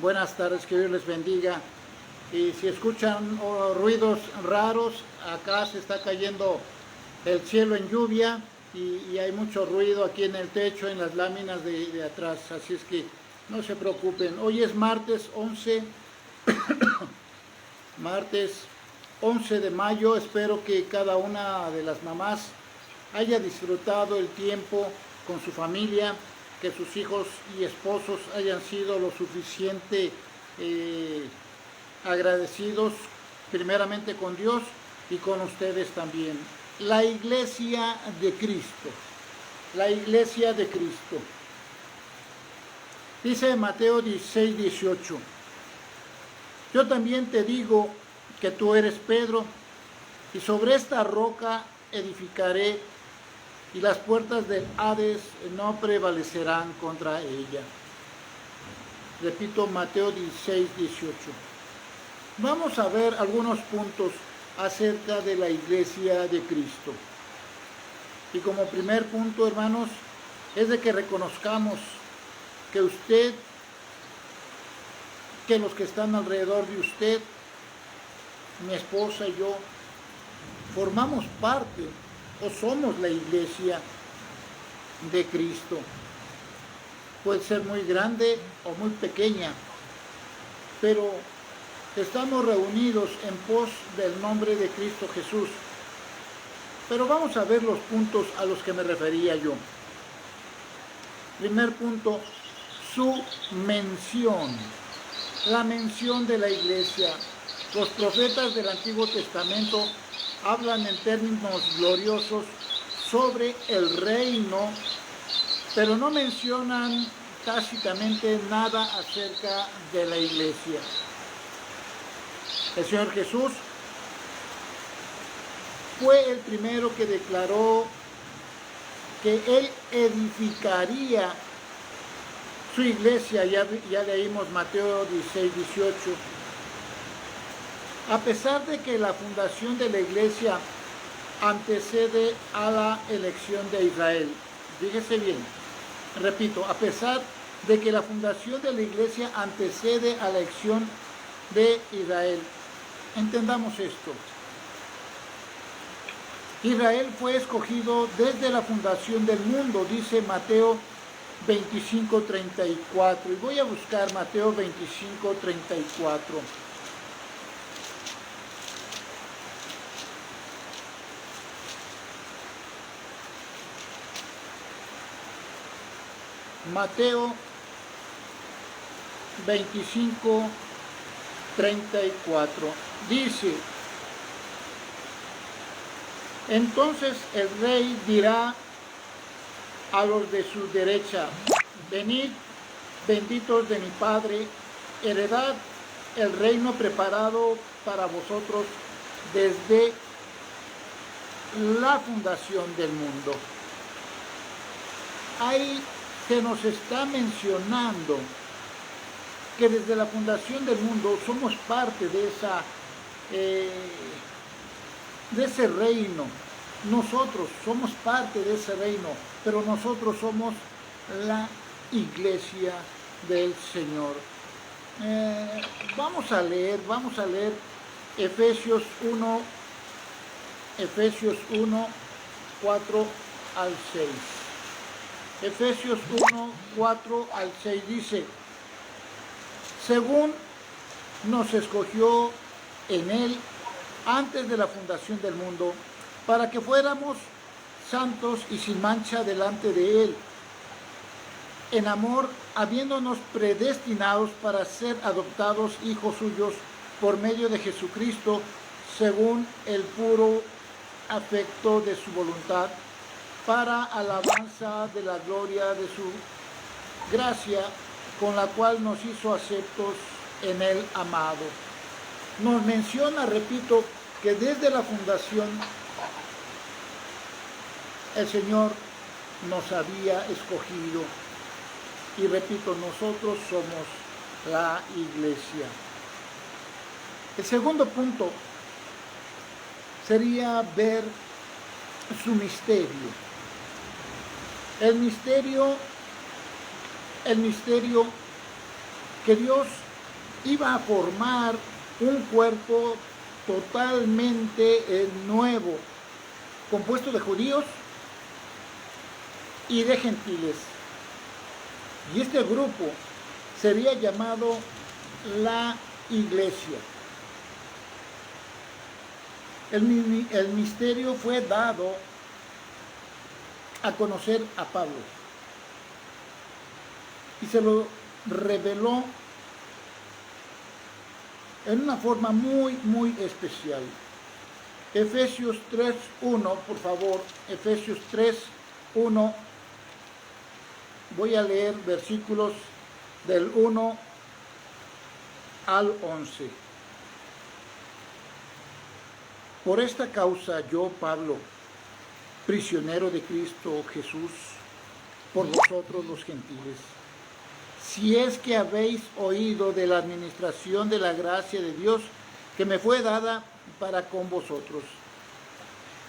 Buenas tardes, que Dios les bendiga. Y si escuchan ruidos raros, acá se está cayendo el cielo en lluvia y hay mucho ruido aquí en el techo, en las láminas de atrás. Así es que no se preocupen. Hoy es martes 11 de mayo. Espero que cada una de las mamás haya disfrutado el tiempo con su familia, que sus hijos y esposos hayan sido lo suficiente agradecidos primeramente con Dios y con ustedes también. La iglesia de Cristo, la iglesia de Cristo. Dice Mateo 16, 18, yo también te digo que tú eres Pedro, y sobre esta roca edificaré, y las puertas del Hades no prevalecerán contra ella. Repito, Mateo 16, 18. Vamos a ver algunos puntos acerca de la iglesia de Cristo. Y como primer punto, hermanos, es de que reconozcamos que usted, que los que están alrededor de usted, mi esposa y yo, formamos parte o somos la iglesia de Cristo. Puede ser muy grande o muy pequeña, pero estamos reunidos en pos del nombre de Cristo Jesús. Pero vamos a ver los puntos a los que me refería yo. Primer punto, su mención. La mención de la iglesia. Los profetas del Antiguo Testamento hablan en términos gloriosos sobre el reino, pero no mencionan tácitamente nada acerca de la iglesia. El Señor Jesús fue el primero que declaró que Él edificaría su iglesia. Ya leímos Mateo 16, 18. A pesar de que la fundación de la iglesia antecede a la elección de Israel. Fíjese bien, repito, a pesar de que la fundación de la iglesia antecede a la elección de Israel. Entendamos esto. Israel fue escogido desde la fundación del mundo, dice Mateo 25, 34. Y voy a buscar Mateo 25, 34. Mateo 25, 34. Dice, entonces el rey dirá a los de su derecha, venid, benditos de mi Padre, heredad el reino preparado para vosotros desde la fundación del mundo. Ahí se nos está mencionando que desde la fundación del mundo somos parte de ese reino. Nosotros somos parte de ese reino, pero nosotros somos la iglesia del Señor. Vamos a leer Efesios 1, 4 al 6. Efesios 1, 4 al 6 dice, según nos escogió en Él antes de la fundación del mundo, para que fuéramos santos y sin mancha delante de Él, en amor, habiéndonos predestinados para ser adoptados hijos suyos por medio de Jesucristo, según el puro afecto de su voluntad, para alabanza de la gloria de su gracia, con la cual nos hizo aceptos en el amado. Nos menciona, repito, que desde la fundación el Señor nos había escogido. Y repito, nosotros somos la iglesia. El segundo punto sería ver su misterio. El misterio que Dios iba a formar un cuerpo totalmente nuevo, compuesto de judíos y de gentiles. Y este grupo sería llamado la Iglesia. El misterio fue dado a conocer a Pablo y se lo reveló en una forma muy, muy especial. Efesios 3:1, por favor, Efesios 3:1. Voy a leer versículos del 1 al 11. Por esta causa yo, Pablo, prisionero de Cristo Jesús, por vosotros los gentiles, si es que habéis oído de la administración de la gracia de Dios que me fue dada para con vosotros,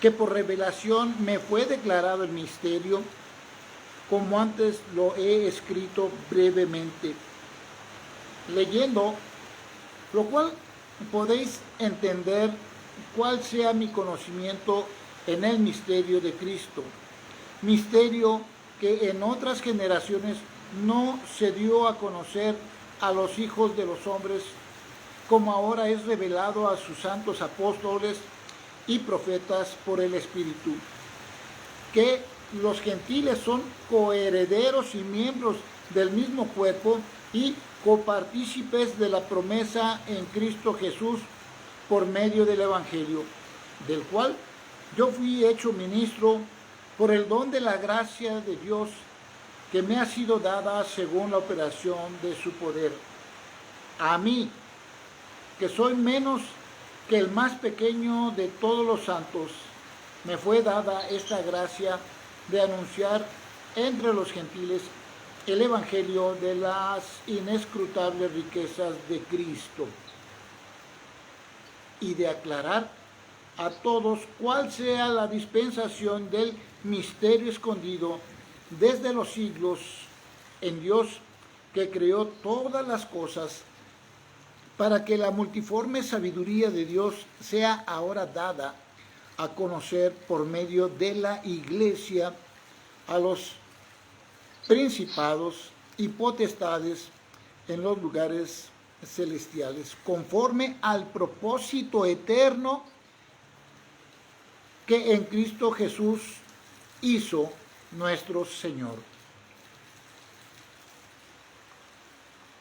que por revelación me fue declarado el misterio, como antes lo he escrito brevemente, leyendo, lo cual podéis entender cuál sea mi conocimiento en el misterio de Cristo, misterio que en otras generaciones no se dio a conocer a los hijos de los hombres, como ahora es revelado a sus santos apóstoles y profetas por el Espíritu, que los gentiles son coherederos y miembros del mismo cuerpo y copartícipes de la promesa en Cristo Jesús por medio del Evangelio, del cual yo fui hecho ministro por el don de la gracia de Dios que me ha sido dada según la operación de su poder. A mí, que soy menos que el más pequeño de todos los santos, me fue dada esta gracia de anunciar entre los gentiles el evangelio de las inescrutables riquezas de Cristo y de aclarar a todos cuál sea la dispensación del misterio escondido desde los siglos en Dios, que creó todas las cosas, para que la multiforme sabiduría de Dios sea ahora dada a conocer por medio de la Iglesia a los principados y potestades en los lugares celestiales, conforme al propósito eterno que en Cristo Jesús hizo nuestro Señor.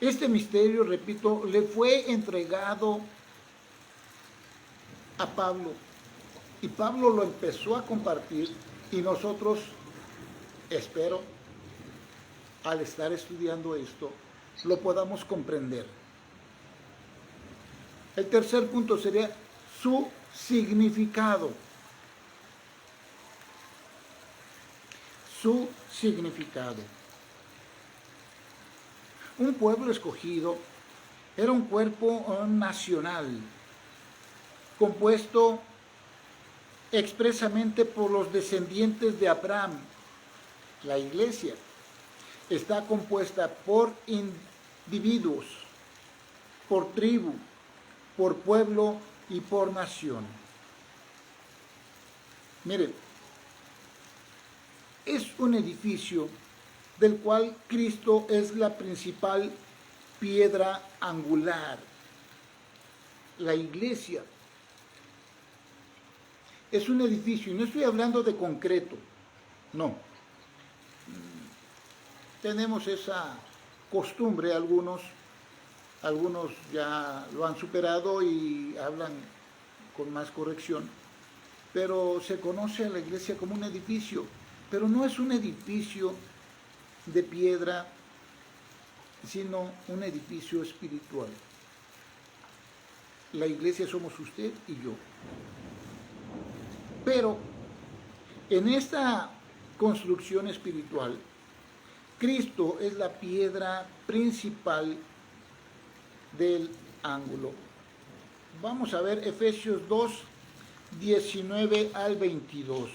Este misterio, repito, le fue entregado a Pablo, y Pablo lo empezó a compartir, y nosotros, espero, al estar estudiando esto, lo podamos comprender. El tercer punto sería su significado. Su significado. Un pueblo escogido era un cuerpo nacional, compuesto expresamente por los descendientes de Abraham. La Iglesia está compuesta por individuos, por tribu, por pueblo y por nación. Miren, es un edificio del cual Cristo es la principal piedra angular. La Iglesia es un edificio, y no estoy hablando de concreto, no. Tenemos esa costumbre, algunos ya lo han superado y hablan con más corrección, pero se conoce a la Iglesia como un edificio, pero no es un edificio de piedra, sino un edificio espiritual. La Iglesia somos usted y yo. Pero en esta construcción espiritual, Cristo es la piedra principal del ángulo. Vamos a ver Efesios 2, 19 al 22.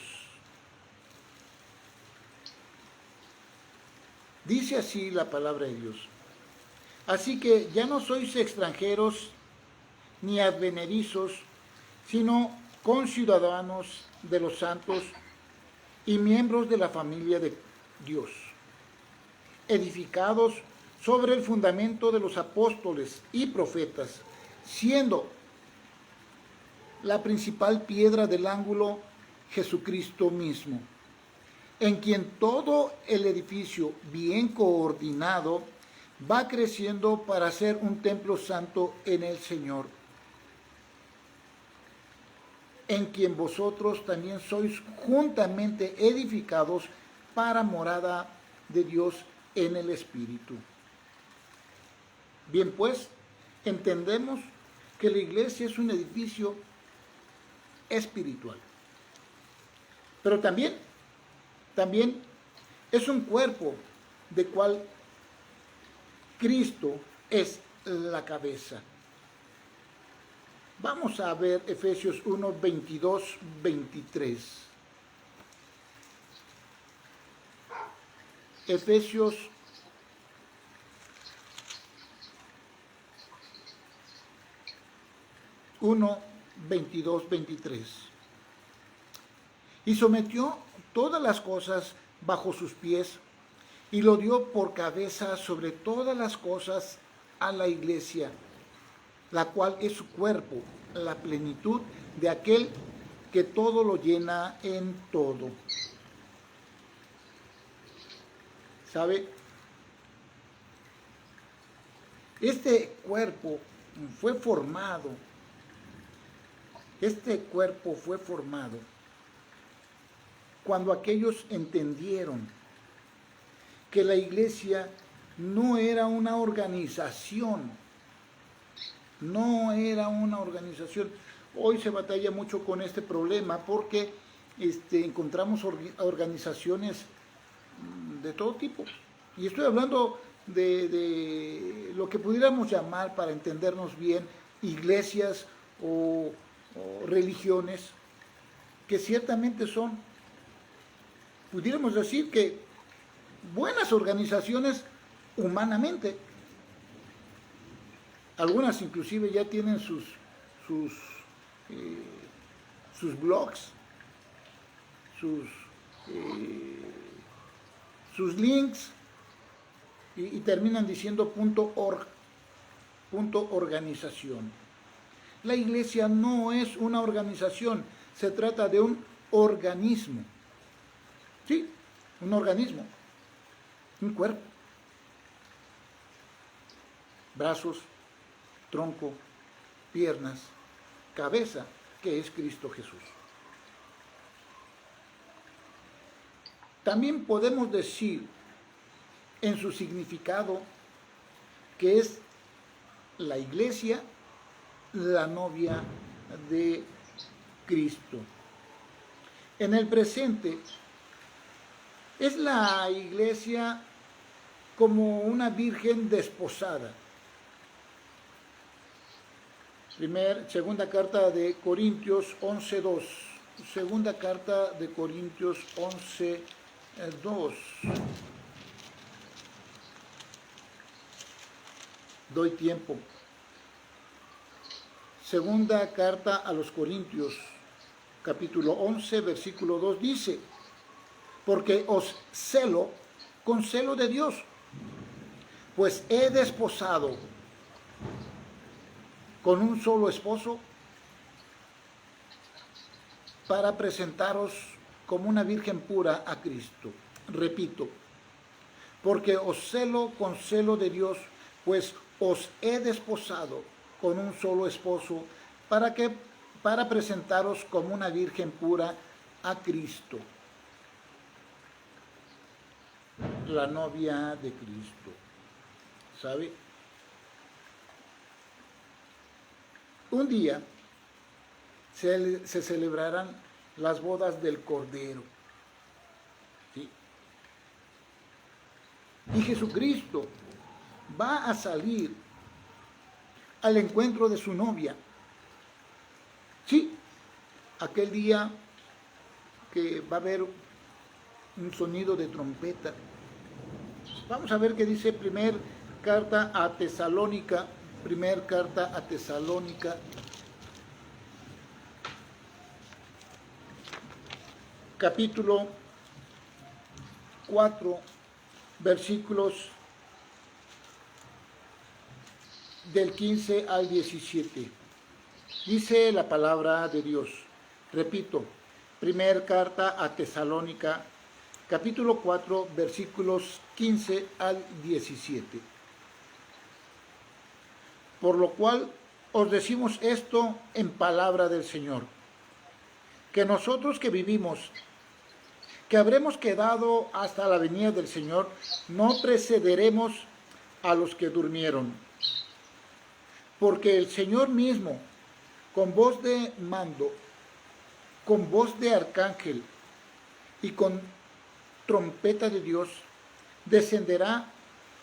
Dice así la palabra de Dios: Así que ya no sois extranjeros ni advenedizos, sino conciudadanos de los santos y miembros de la familia de Dios, edificados sobre el fundamento de los apóstoles y profetas, siendo la principal piedra del ángulo Jesucristo mismo, en quien todo el edificio bien coordinado va creciendo para ser un templo santo en el Señor, en quien vosotros también sois juntamente edificados para morada de Dios en el Espíritu. Bien, pues, entendemos que la iglesia es un edificio espiritual, pero también es un cuerpo de cual Cristo es la cabeza. Vamos a ver Efesios 1, 22, 23. Efesios 1, 22, 23. Y sometió todas las cosas bajo sus pies y lo dio por cabeza sobre todas las cosas a la iglesia, la cual es su cuerpo, la plenitud de aquel que todo lo llena en todo. ¿Sabe? Este cuerpo fue formado cuando aquellos entendieron que la iglesia no era una organización, Hoy se batalla mucho con este problema porque encontramos organizaciones de todo tipo. Y estoy hablando de lo que pudiéramos llamar, para entendernos bien, iglesias o religiones que ciertamente son, pudiéramos decir que buenas organizaciones humanamente. Algunas inclusive ya tienen sus blogs, sus links y terminan diciendo .org, organización. La iglesia no es una organización, se trata de un organismo. Sí, un organismo, un cuerpo, brazos, tronco, piernas, cabeza, que es Cristo Jesús. También podemos decir en su significado que es la iglesia, la novia de Cristo. En el presente es la iglesia como una virgen desposada. Segunda carta de Corintios 11:2. Segunda carta de Corintios 11:2. Doy tiempo. Segunda carta a los Corintios, capítulo 11, versículo 2, dice: porque os celo con celo de Dios, pues he desposado con un solo esposo para presentaros como una virgen pura a Cristo. Repito, porque os celo con celo de Dios, pues os he desposado con un solo esposo para presentaros como una virgen pura a Cristo, la novia de Cristo. ¿Sabe? Un día se celebrarán las bodas del Cordero. ¿Sí? Y Jesucristo va a salir al encuentro de su novia. Sí, aquel día que va a haber un sonido de trompeta. Vamos a ver qué dice carta a Tesalónica, primer carta a Tesalónica, capítulo 4, versículos del 15 al 17. Dice la palabra de Dios. Repito, primer carta a Tesalónica, capítulo 4, versículos 15 al 17. Por lo cual os decimos esto en palabra del Señor, que nosotros que vivimos, que habremos quedado hasta la venida del Señor, no precederemos a los que durmieron. Porque el Señor mismo, con voz de mando, con voz de arcángel y con trompeta de Dios, descenderá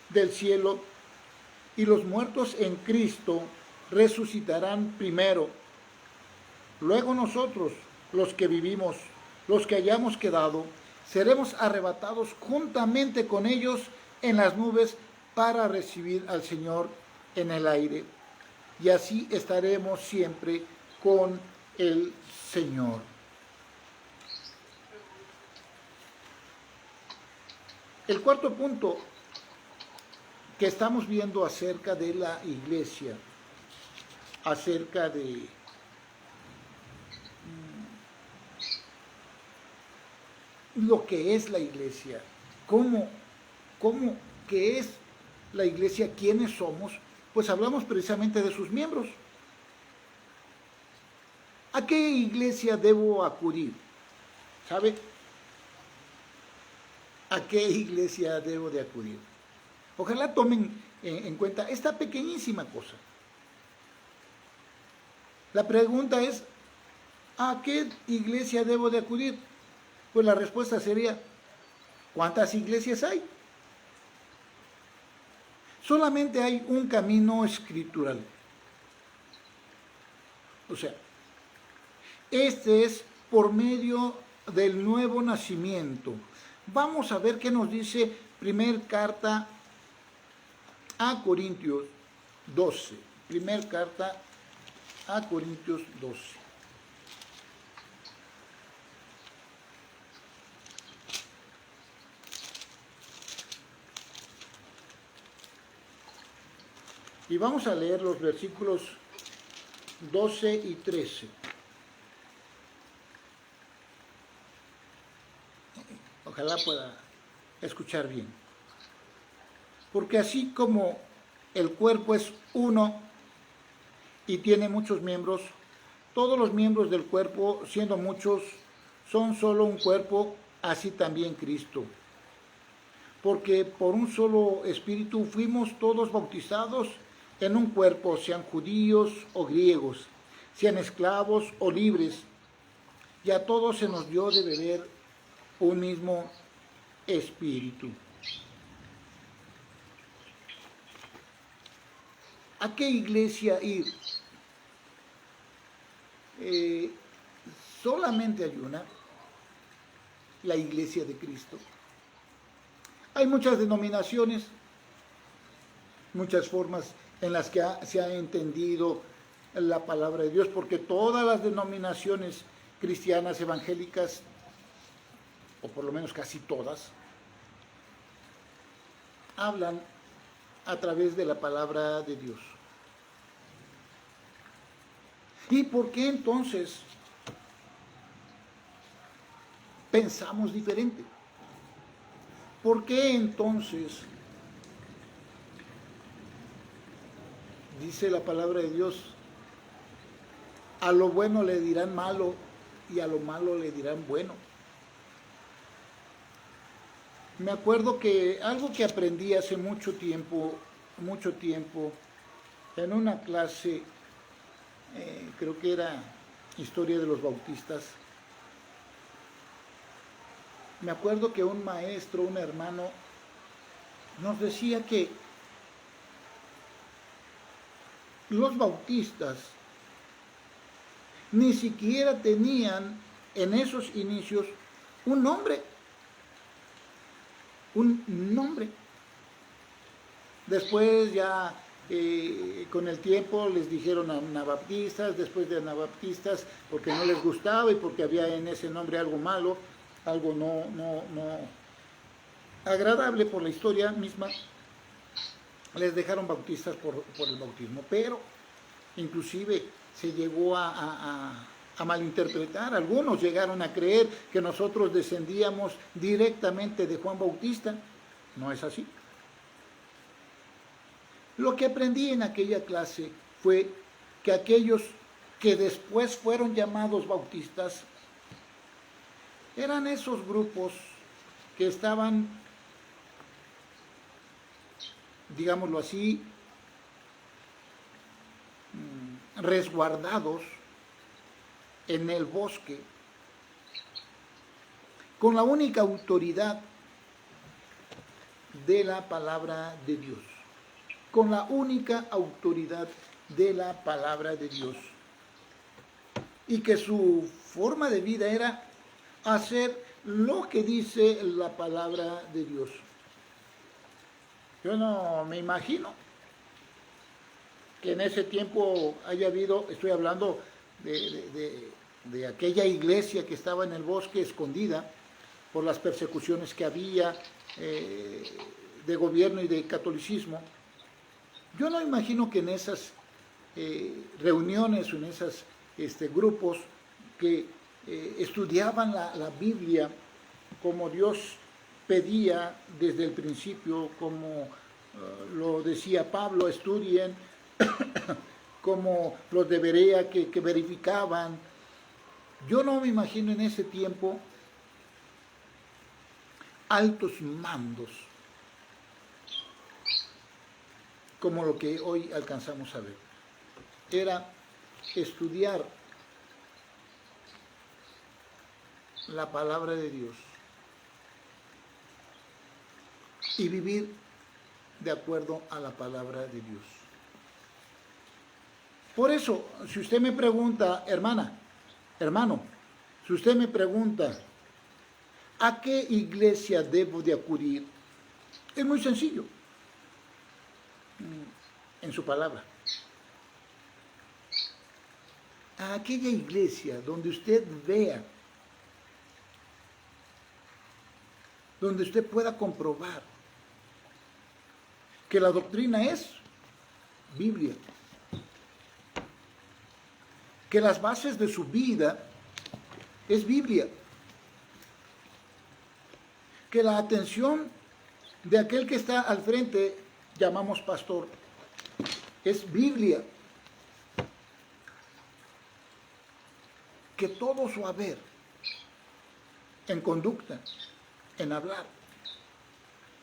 del cielo, y los muertos en Cristo resucitarán primero. Luego nosotros, los que vivimos, los que hayamos quedado, seremos arrebatados juntamente con ellos en las nubes para recibir al Señor en el aire. Y así estaremos siempre con el Señor. El cuarto punto que estamos viendo acerca de la iglesia, acerca de lo que es la iglesia, cómo que es la iglesia, quiénes somos, pues hablamos precisamente de sus miembros. ¿A qué iglesia debo acudir? ¿Sabe? ¿A qué iglesia debo de acudir? Ojalá tomen en cuenta esta pequeñísima cosa. La pregunta es, ¿a qué iglesia debo de acudir? Pues la respuesta sería, ¿cuántas iglesias hay? Solamente hay un camino escritural. O sea, este es por medio del nuevo nacimiento. Vamos a ver qué nos dice primer carta a Corintios 12. Primer carta a Corintios 12. Y vamos a leer los versículos 12 y 13. Ojalá pueda escuchar bien. Porque así como el cuerpo es uno y tiene muchos miembros, todos los miembros del cuerpo, siendo muchos, son solo un cuerpo, así también Cristo. Porque por un solo espíritu fuimos todos bautizados en un cuerpo, sean judíos o griegos, sean esclavos o libres, y a todos se nos dio de beber un mismo espíritu. ¿A qué iglesia ir? Solamente hay una, la Iglesia de Cristo. Hay muchas denominaciones, muchas formas en las que se ha entendido la palabra de Dios, porque todas las denominaciones cristianas evangélicas, o por lo menos casi todas, hablan a través de la palabra de Dios. ¿Y por qué entonces pensamos diferente? ¿Por qué entonces dice la palabra de Dios, a lo bueno le dirán malo y a lo malo le dirán bueno? Me acuerdo que algo que aprendí hace mucho tiempo, en una clase, creo que era Historia de los Bautistas. Me acuerdo que un maestro, un hermano, nos decía que los bautistas ni siquiera tenían en esos inicios un nombre. Después ya con el tiempo les dijeron anabaptistas, después de anabaptistas porque no les gustaba y porque había en ese nombre algo malo, algo no agradable por la historia misma, les dejaron bautistas por el bautismo. Pero inclusive se llegó a malinterpretar. Algunos llegaron a creer que nosotros descendíamos directamente de Juan Bautista. No es así. Lo que aprendí en aquella clase fue que aquellos que después fueron llamados bautistas eran esos grupos que estaban, digámoslo así, resguardados en el bosque con la única autoridad de la palabra de Dios, con la única autoridad de la palabra de Dios, y que su forma de vida era hacer lo que dice la palabra de Dios. Yo no me imagino que en ese tiempo haya habido, estoy hablando de aquella iglesia que estaba en el bosque escondida por las persecuciones que había de gobierno y de catolicismo. Yo no imagino que en esas reuniones o en esos grupos que estudiaban la Biblia como Dios pedía desde el principio, como lo decía Pablo, estudien, como los de Berea que verificaban. Yo no me imagino en ese tiempo altos mandos como lo que hoy alcanzamos a ver. Era estudiar la palabra de Dios y vivir de acuerdo a la palabra de Dios. Por eso, si usted me pregunta, hermano, si usted me pregunta, ¿a qué iglesia debo de acudir? Es muy sencillo, en su palabra. A aquella iglesia donde usted vea, donde usted pueda comprobar que la doctrina es Biblia, que las bases de su vida es Biblia, que la atención de aquel que está al frente, llamamos pastor, es Biblia, que todo su haber, en conducta, en hablar,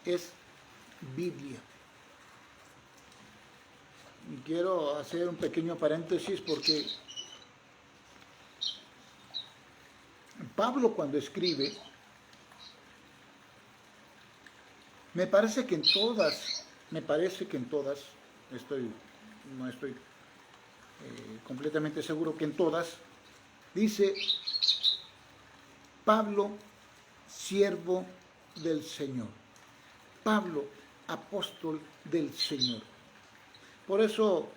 es Biblia. Y quiero hacer un pequeño paréntesis porque Pablo, cuando escribe, me parece que en todas, no estoy completamente seguro que en todas, dice Pablo, siervo del Señor. Pablo, apóstol del Señor. Por eso,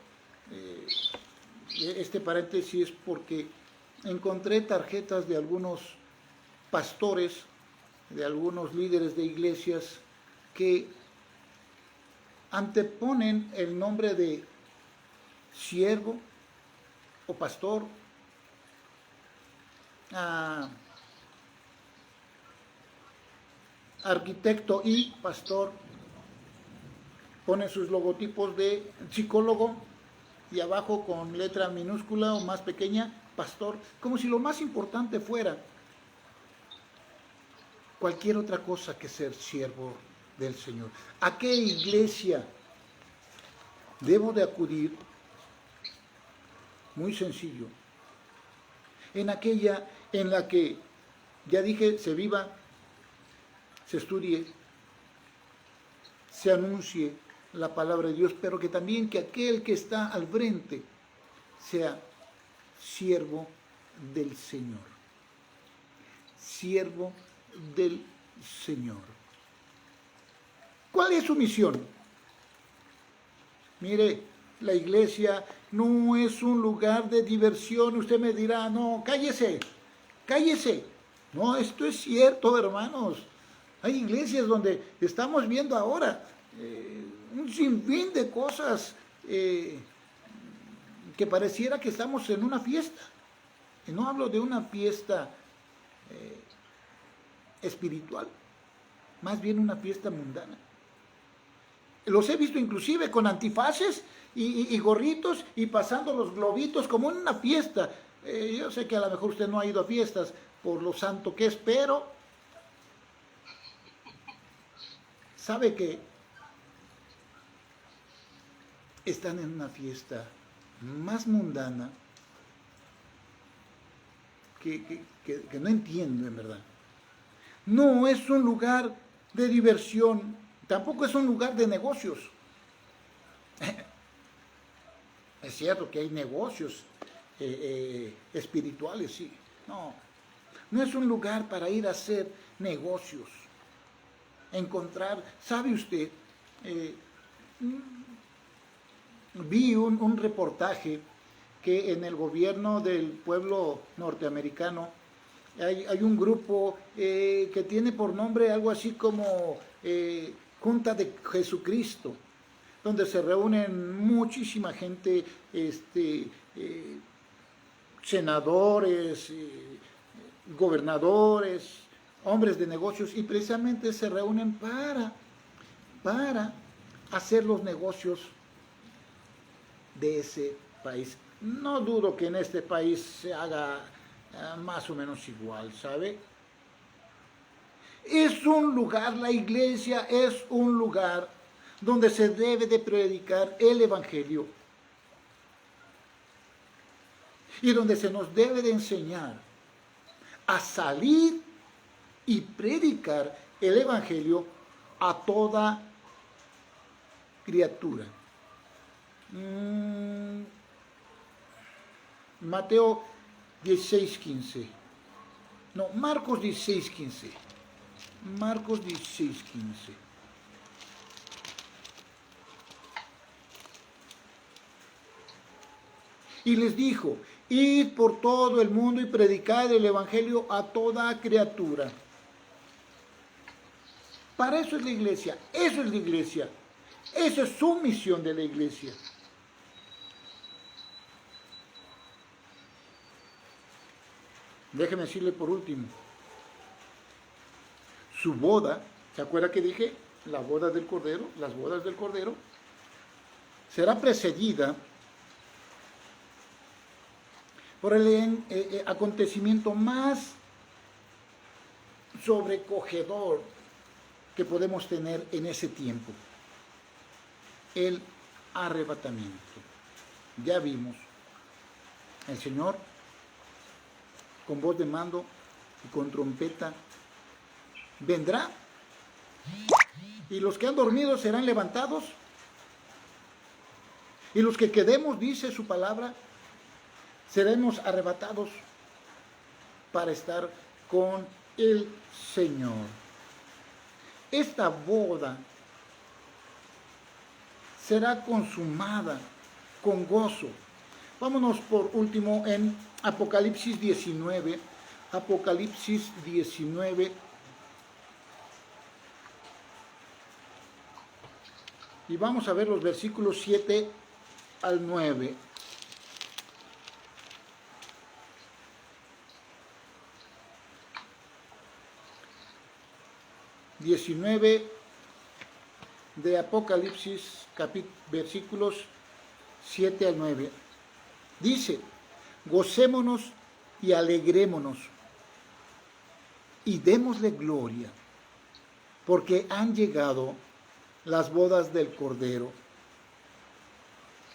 este paréntesis es porque encontré tarjetas de algunos pastores, de algunos líderes de iglesias que anteponen el nombre de siervo o pastor a arquitecto y pastor, ponen sus logotipos de psicólogo y abajo con letra minúscula o más pequeña, pastor, como si lo más importante fuera cualquier otra cosa que ser siervo del Señor. ¿A qué iglesia debo de acudir? Muy sencillo. En aquella en la que, ya dije, se viva, se estudie, se anuncie la palabra de Dios, pero que también que aquel que está al frente sea siervo del Señor. Siervo del Señor. ¿Cuál es su misión? Mire, la iglesia no es un lugar de diversión. Usted me dirá, no, cállese, cállese. No, esto es cierto, hermanos. Hay iglesias donde estamos viendo ahora un sinfín de cosas que pareciera que estamos en una fiesta. Y no hablo de una fiesta espiritual, más bien una fiesta mundana. Los he visto inclusive con antifaces y gorritos y pasando los globitos como en una fiesta. Yo sé que a lo mejor usted no ha ido a fiestas por lo santo que es, pero sabe que están en una fiesta más mundana que no entiendo en verdad. No es un lugar de diversión, tampoco es un lugar de negocios. Es cierto que hay negocios espirituales, sí. No es un lugar para ir a hacer negocios. Encontrar, ¿sabe usted? Vi un reportaje que en el gobierno del pueblo norteamericano hay un grupo que tiene por nombre algo así como Junta de Jesucristo, donde se reúnen muchísima gente, senadores, gobernadores, hombres de negocios, y precisamente se reúnen para hacer los negocios de ese país. No dudo que en este país se haga más o menos igual, ¿sabe? Es un lugar, la iglesia es un lugar donde se debe de predicar el evangelio y donde se nos debe de enseñar a salir y predicar el evangelio a toda criatura. Mateo 16:15. No, Marcos 16:15. Marcos 16:15. Y les dijo, id por todo el mundo y predicad el evangelio a toda criatura. Para eso es la iglesia, eso es la iglesia. Esa es su misión de la iglesia. Déjeme decirle por último, su boda, ¿se acuerda que dije? La boda del Cordero, las bodas del Cordero, será precedida por el acontecimiento más sobrecogedor que podemos tener en ese tiempo, el arrebatamiento. Ya vimos, el Señor con voz de mando y con trompeta vendrá, y los que han dormido serán levantados, y los que quedemos, dice su palabra, seremos arrebatados para estar con el Señor. Esta boda será consumada con gozo. Vámonos por último en Apocalipsis 19. Apocalipsis 19. Y vamos a ver los versículos 7 al 9. De Apocalipsis, versículos 7 al 9. Dice, gocémonos y alegrémonos y démosle gloria, porque han llegado las bodas del Cordero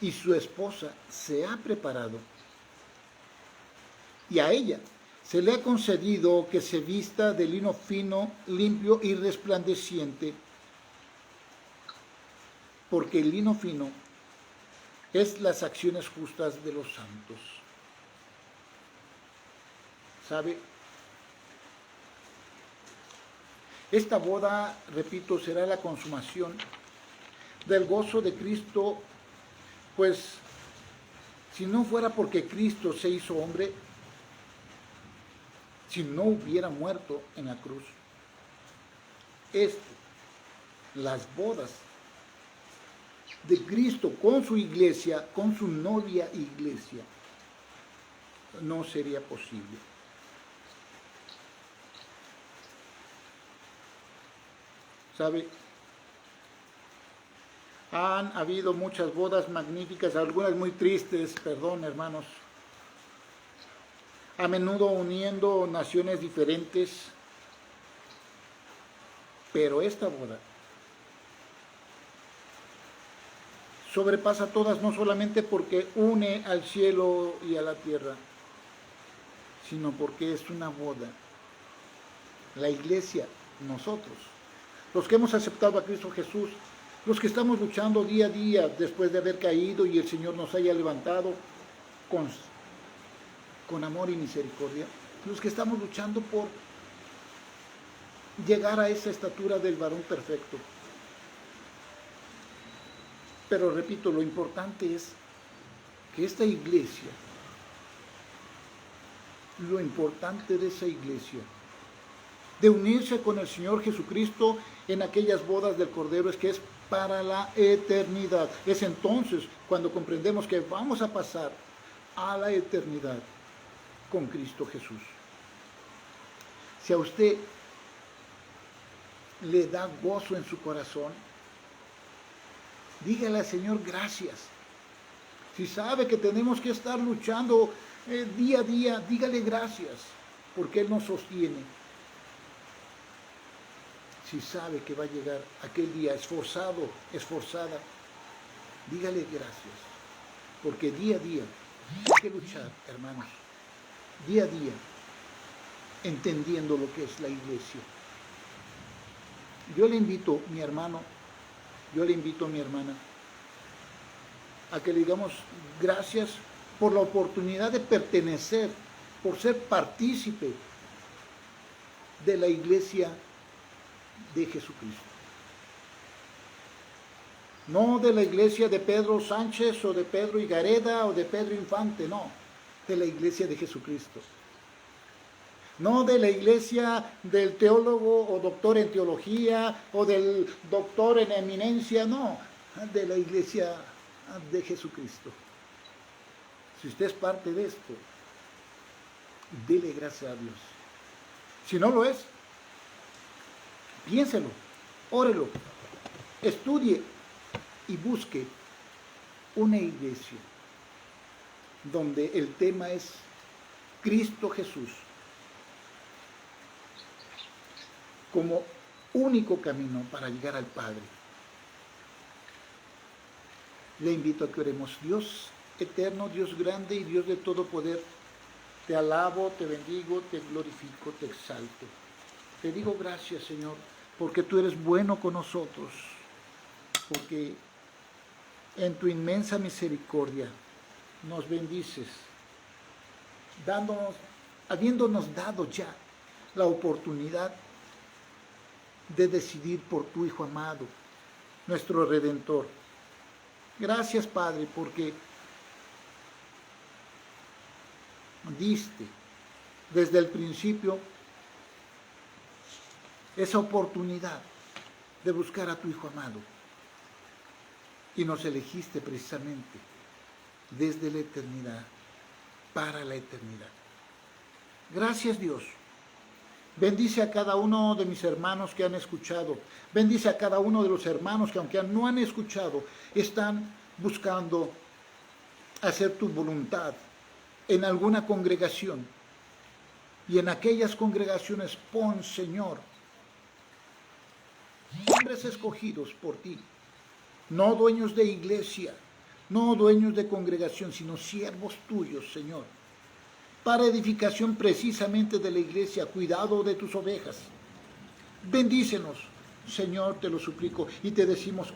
y su esposa se ha preparado. Y a ella se le ha concedido que se vista de lino fino, limpio y resplandeciente, porque el lino fino es las acciones justas de los santos. ¿Sabe? Esta boda, repito, será la consumación del gozo de Cristo Pues si no fuera porque Cristo se hizo hombre, si no hubiera muerto en la cruz, las bodas de Cristo con su iglesia, con su novia iglesia, no sería posible. ¿Sabe? Han habido muchas bodas magníficas, algunas muy tristes, perdón hermanos, a menudo uniendo naciones diferentes, pero esta boda sobrepasa todas, no solamente porque une al cielo y a la tierra, sino porque es una boda. La iglesia, nosotros, los que hemos aceptado a Cristo Jesús, los que estamos luchando día a día después de haber caído y el Señor nos haya levantado con amor y misericordia, los que estamos luchando por llegar a esa estatura del varón perfecto. Pero repito, lo importante es que esta iglesia, lo importante de esa iglesia, de unirse con el Señor Jesucristo en aquellas bodas del Cordero, es que es para la eternidad. Es entonces cuando comprendemos que vamos a pasar a la eternidad con Cristo Jesús. Si a usted le da gozo en su corazón, dígale al Señor gracias. Si sabe que tenemos que estar luchando día a día, dígale gracias, porque Él nos sostiene. Si sabe que va a llegar aquel día esforzado, esforzada, dígale gracias, porque día a día hay que luchar, hermanos, día a día, entendiendo lo que es la iglesia. Yo le invito, mi hermano, yo le invito a mi hermana, a que le digamos gracias por la oportunidad de pertenecer, por ser partícipe de la iglesia de Jesucristo. No de la iglesia de Pedro Sánchez o de Pedro Higareda o de Pedro Infante, no, de la iglesia de Jesucristo. No de la iglesia del teólogo o doctor en teología o del doctor en eminencia, no, de la iglesia de Jesucristo. Si usted es parte de esto, dele gracias a Dios. Si no lo es, piénselo, órelo, estudie y busque una iglesia donde el tema es Cristo Jesús como único camino para llegar al Padre. Le invito a que oremos. Dios eterno, Dios grande y Dios de todo poder, te alabo, te bendigo, te glorifico, te exalto. Te digo gracias, Señor, porque tú eres bueno con nosotros, porque en tu inmensa misericordia nos bendices, habiéndonos dado ya la oportunidad de decidir por tu Hijo amado, nuestro Redentor. Gracias, Padre, porque diste desde el principio esa oportunidad de buscar a tu Hijo amado y nos elegiste precisamente desde la eternidad para la eternidad. Gracias, Dios. Bendice a cada uno de mis hermanos que han escuchado. Bendice a cada uno de los hermanos que aunque no han escuchado, están buscando hacer tu voluntad en alguna congregación. Y en aquellas congregaciones pon, Señor, hombres escogidos por ti, no dueños de iglesia, no dueños de congregación, sino siervos tuyos, Señor, para edificación precisamente de la iglesia, cuidado de tus ovejas. Bendícenos, Señor, te lo suplico, y te decimos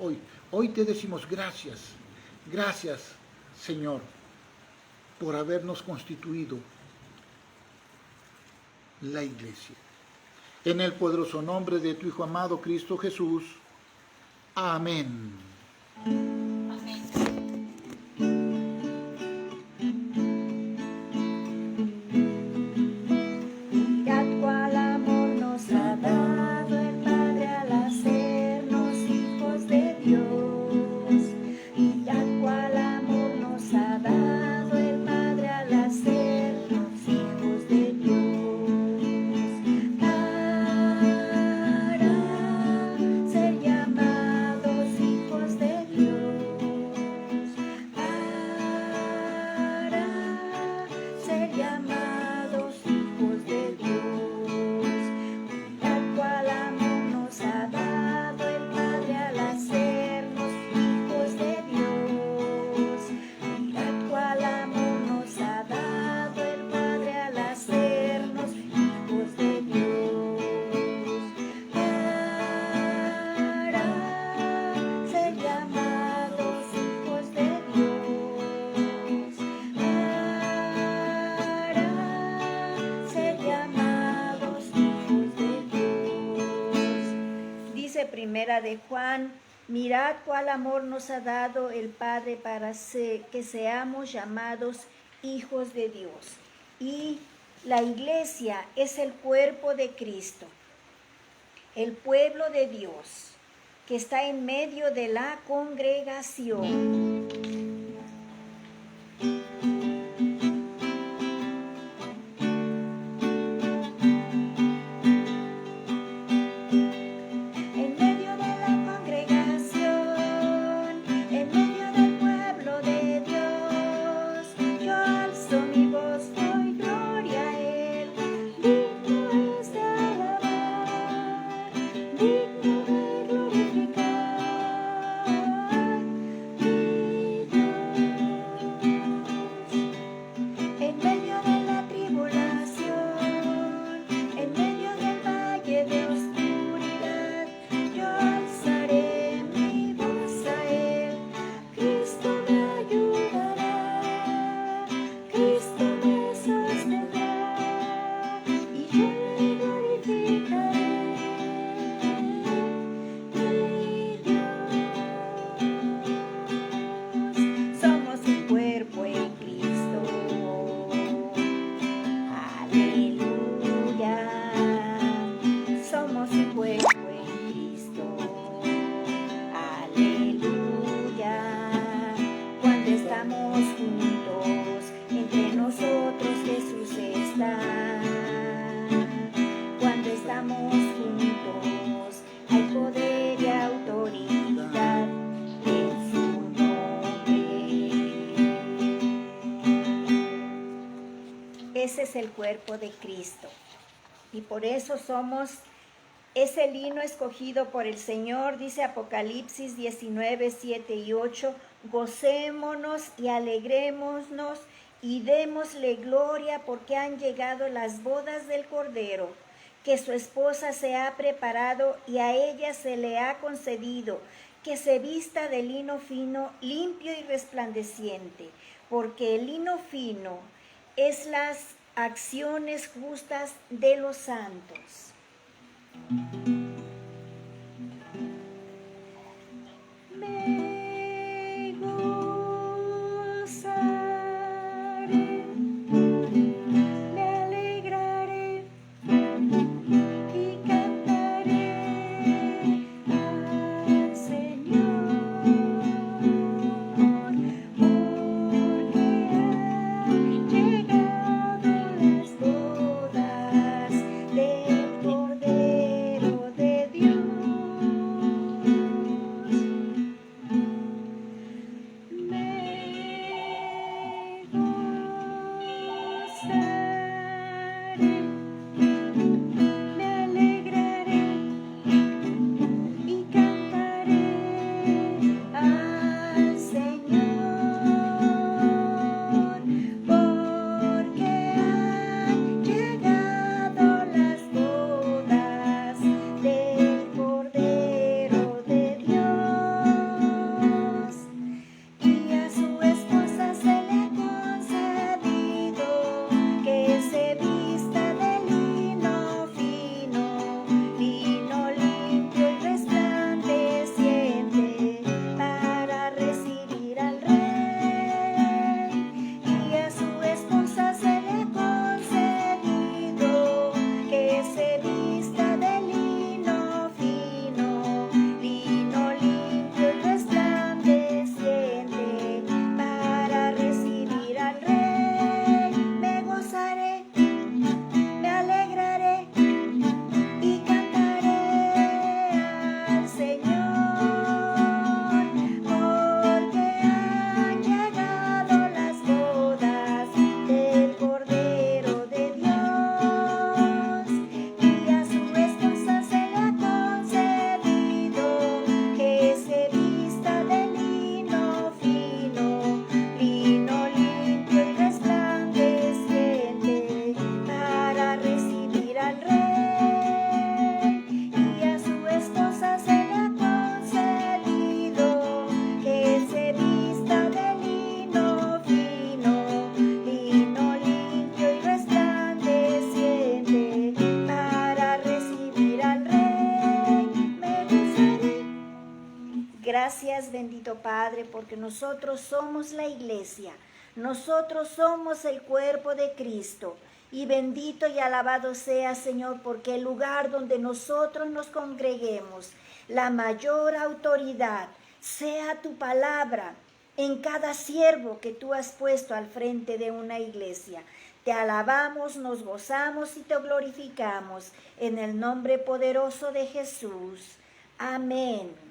hoy te decimos gracias, Señor, por habernos constituido la iglesia. En el poderoso nombre de tu Hijo amado, Cristo Jesús. Amén. Amén. primera de Juan, mirad cuál amor nos ha dado el Padre para que seamos llamados hijos de Dios. Y la iglesia es el cuerpo de Cristo, el pueblo de Dios, que está en medio de la congregación. Ese es el cuerpo de Cristo. Y por eso somos ese lino escogido por el Señor, dice Apocalipsis 19, 7 y 8. Gocémonos y alegrémonos y démosle gloria porque han llegado las bodas del Cordero, que su esposa se ha preparado y a ella se le ha concedido que se vista de lino fino, limpio y resplandeciente, porque el lino fino es las acciones justas de los santos. Me gozaré, me alegraré y cantaré al Señor, porque han llegado las bodas del Cordero. gracias, bendito Padre, porque nosotros somos la iglesia. Nosotros somos el cuerpo de Cristo. Y bendito y alabado sea, Señor, porque el lugar donde nosotros nos congreguemos, la mayor autoridad sea tu palabra en cada siervo que tú has puesto al frente de una iglesia. Te alabamos, nos gozamos y te glorificamos en el nombre poderoso de Jesús. Amén.